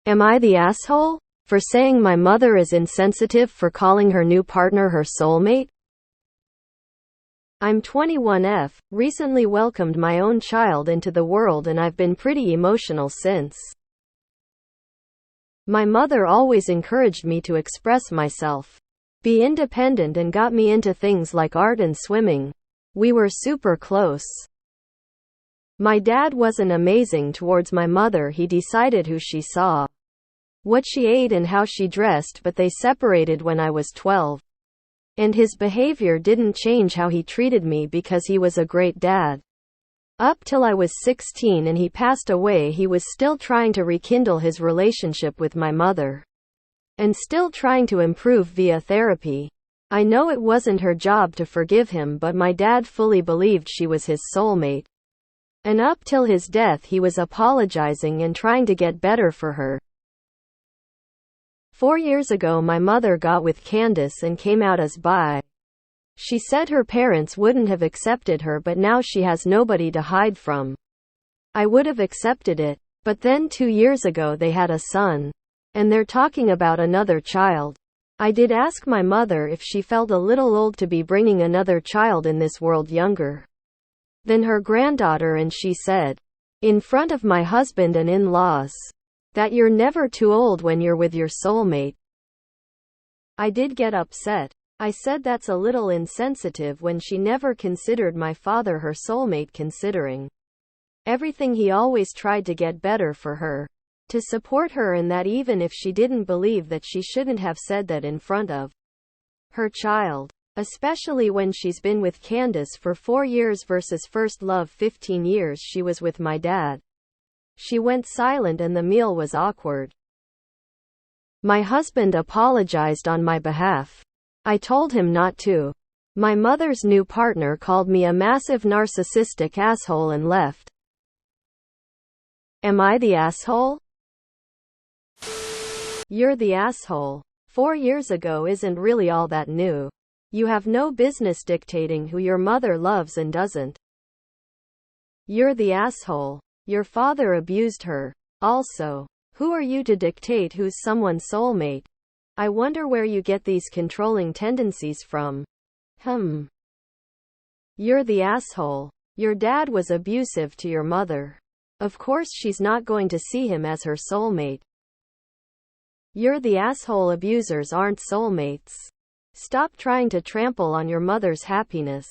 Am I the asshole for saying my mother is insensitive for calling her new partner her soulmate? I'm 21F, recently welcomed my own child into the world and I've been pretty emotional since. My mother always encouraged me to express myself, be independent, and got me into things like art and swimming. We were super close. My dad wasn't amazing towards my mother. He decided who she saw, what she ate and how she dressed, but they separated when I was 12. And his behavior didn't change how he treated me because he was a great dad. Up till I was 16 and he passed away, he was still trying to rekindle his relationship with my mother. And still trying to improve via therapy. I know it wasn't her job to forgive him, but my dad fully believed she was his soulmate. And up till his death he was apologizing and trying to get better for her. 4 years ago my mother got with Candace and came out as bi. She said her parents wouldn't have accepted her, but now she has nobody to hide from. I would have accepted it. But then 2 years ago they had a son. And they're talking about another child. I did ask my mother if she felt a little old to be bringing another child in this world younger than her granddaughter, and she said, in front of my husband and in-laws, that you're never too old when you're with your soulmate. I did get upset. I said that's a little insensitive when she never considered my father her soulmate, considering everything he always tried to get better for her, to support her, and that even if she didn't believe that, she shouldn't have said that in front of her child. Especially when she's been with Candace for 4 years versus first love 15 years she was with my dad. She went silent and the meal was awkward. My husband apologized on my behalf. I told him not to. My mother's new partner called me a massive narcissistic asshole and left. Am I the asshole? You're the asshole. 4 years ago isn't really all that new. You have no business dictating who your mother loves and doesn't. You're the asshole. Your father abused her. Also, who are you to dictate who's someone's soulmate? I wonder where you get these controlling tendencies from. You're the asshole. Your dad was abusive to your mother. Of course she's not going to see him as her soulmate. You're the asshole. Abusers aren't soulmates. Stop trying to trample on your mother's happiness.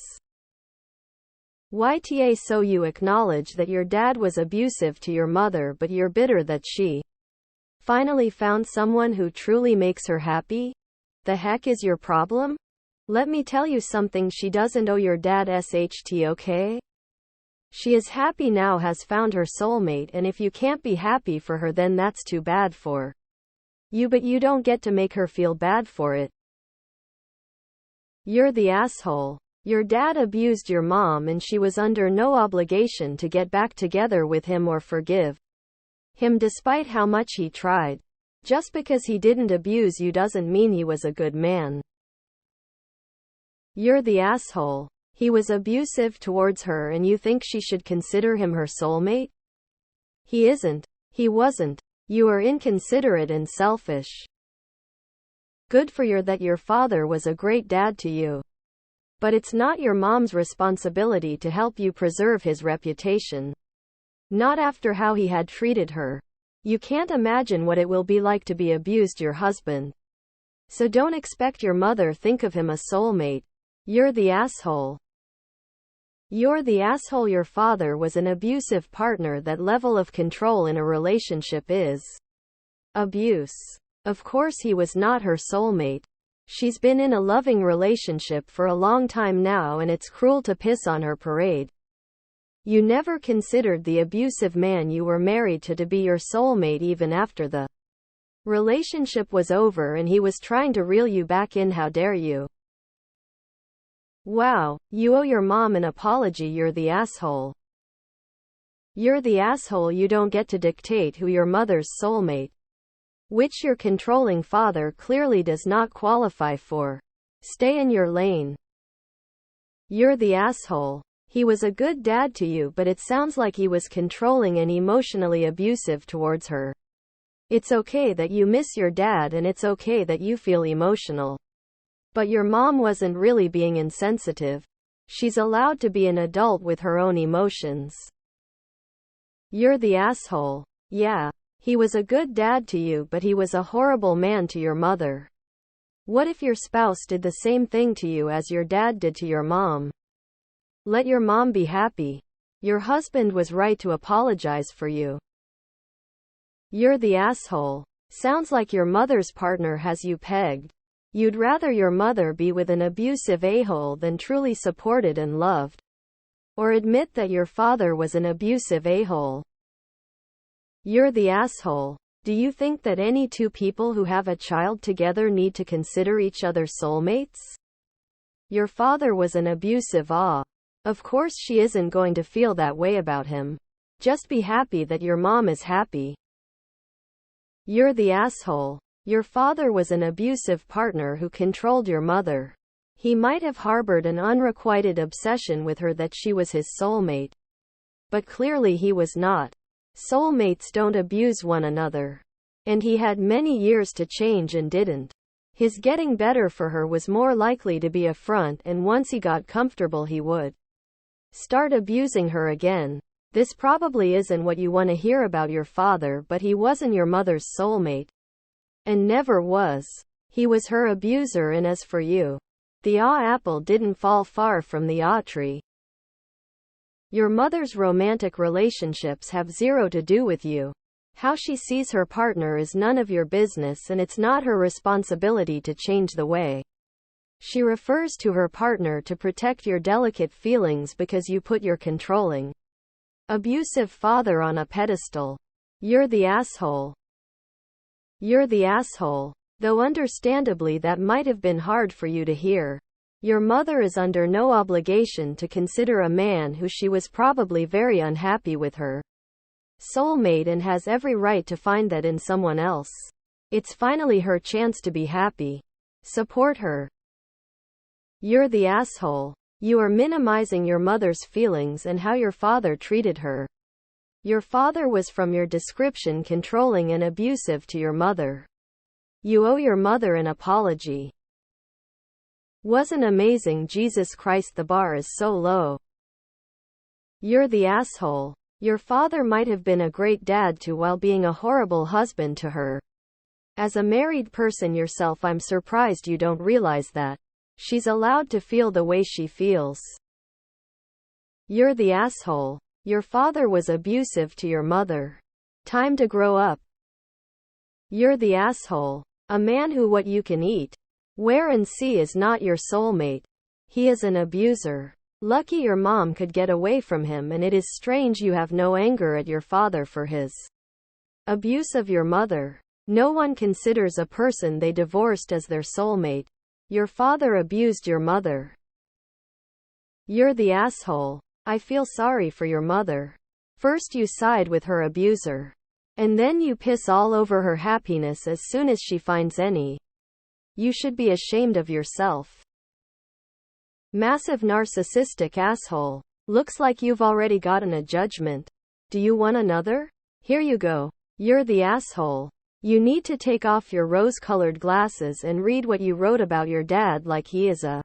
YTA. So you acknowledge that your dad was abusive to your mother, but you're bitter that she finally found someone who truly makes her happy? The heck is your problem? Let me tell you something, she doesn't owe your dad SHT, okay? She is happy now, has found her soulmate, and if you can't be happy for her, then that's too bad for you, but you don't get to make her feel bad for it. You're the asshole. Your dad abused your mom and she was under no obligation to get back together with him or forgive him despite how much he tried. Just because he didn't abuse you doesn't mean he was a good man. You're the asshole. He was abusive towards her and you think she should consider him her soulmate? He isn't. He wasn't. You are inconsiderate and selfish. Good for you that your father was a great dad to you. But it's not your mom's responsibility to help you preserve his reputation. Not after how he had treated her. You can't imagine what it will be like to be abused your husband. So don't expect your mother think of him a soulmate. You're the asshole. You're the asshole. Your father was an abusive partner. That level of control in a relationship is abuse. Of course he was not her soulmate. She's been in a loving relationship for a long time now and it's cruel to piss on her parade. You never considered the abusive man you were married to be your soulmate even after the relationship was over and he was trying to reel you back in. How dare you? Wow, you owe your mom an apology. You're the asshole. You're the asshole. You don't get to dictate who your mother's soulmate, which your controlling father clearly does not qualify for. Stay in your lane. You're the asshole. He was a good dad to you, but it sounds like he was controlling and emotionally abusive towards her. It's okay that you miss your dad and it's okay that you feel emotional. But your mom wasn't really being insensitive. She's allowed to be an adult with her own emotions. You're the asshole. Yeah. He was a good dad to you, but he was a horrible man to your mother. What if your spouse did the same thing to you as your dad did to your mom? Let your mom be happy. Your husband was right to apologize for you. You're the asshole. Sounds like your mother's partner has you pegged. You'd rather your mother be with an abusive a-hole than truly supported and loved. Or admit that your father was an abusive a-hole. You're the asshole. Do you think that any two people who have a child together need to consider each other soulmates? Your father was an abusive Of course she isn't going to feel that way about him. Just be happy that your mom is happy. You're the asshole. Your father was an abusive partner who controlled your mother. He might have harbored an unrequited obsession with her that she was his soulmate. But clearly he was not. Soulmates don't abuse one another. And he had many years to change and didn't. His getting better for her was more likely to be a front, and once he got comfortable he would start abusing her again. This probably isn't what you want to hear about your father, but he wasn't your mother's soulmate. And never was. He was her abuser, and as for you, the apple didn't fall far from the tree. Your mother's romantic relationships have zero to do with you. How she sees her partner is none of your business, and it's not her responsibility to change the way she refers to her partner to protect your delicate feelings because you put your controlling, abusive father on a pedestal. You're the asshole. You're the asshole. Though understandably that might have been hard for you to hear. Your mother is under no obligation to consider a man who she was probably very unhappy with her soulmate, and has every right to find that in someone else. It's finally her chance to be happy. Support her. You're the asshole. You are minimizing your mother's feelings and how your father treated her. Your father was, from your description, controlling and abusive to your mother. You owe your mother an apology. Wasn't amazing? Jesus Christ, the bar is so low. You're the asshole. Your father might have been a great dad to while being a horrible husband to her. As a married person yourself, I'm surprised you don't realize that. She's allowed to feel the way she feels. You're the asshole. Your father was abusive to your mother. Time to grow up. You're the asshole. A man who what you can eat, wear and see is not your soulmate. He is an abuser. Lucky your mom could get away from him, and it is strange you have no anger at your father for his abuse of your mother. No one considers a person they divorced as their soulmate. Your father abused your mother. You're the asshole. I feel sorry for your mother. First you side with her abuser. And then you piss all over her happiness as soon as she finds any. You should be ashamed of yourself. Massive narcissistic asshole. Looks like you've already gotten a judgment. Do you want another? Here you go. You're the asshole. You need to take off your rose-colored glasses and read what you wrote about your dad like he is a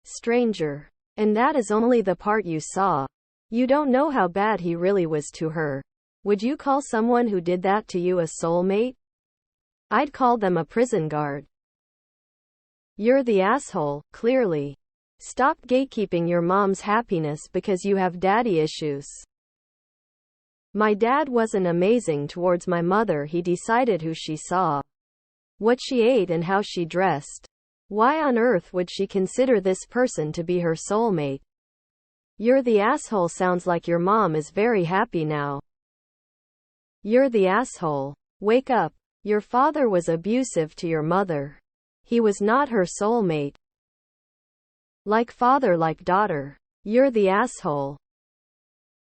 stranger. And that is only the part you saw. You don't know how bad he really was to her. Would you call someone who did that to you a soulmate? I'd call them a prison guard. You're the asshole, clearly. Stop gatekeeping your mom's happiness because you have daddy issues. My dad wasn't amazing towards my mother. He decided who she saw, what she ate, and how she dressed. Why on earth would she consider this person to be her soulmate? You're the asshole. Sounds like your mom is very happy now. You're the asshole. Wake up. Your father was abusive to your mother. He was not her soulmate. Like father, like daughter. You're the asshole.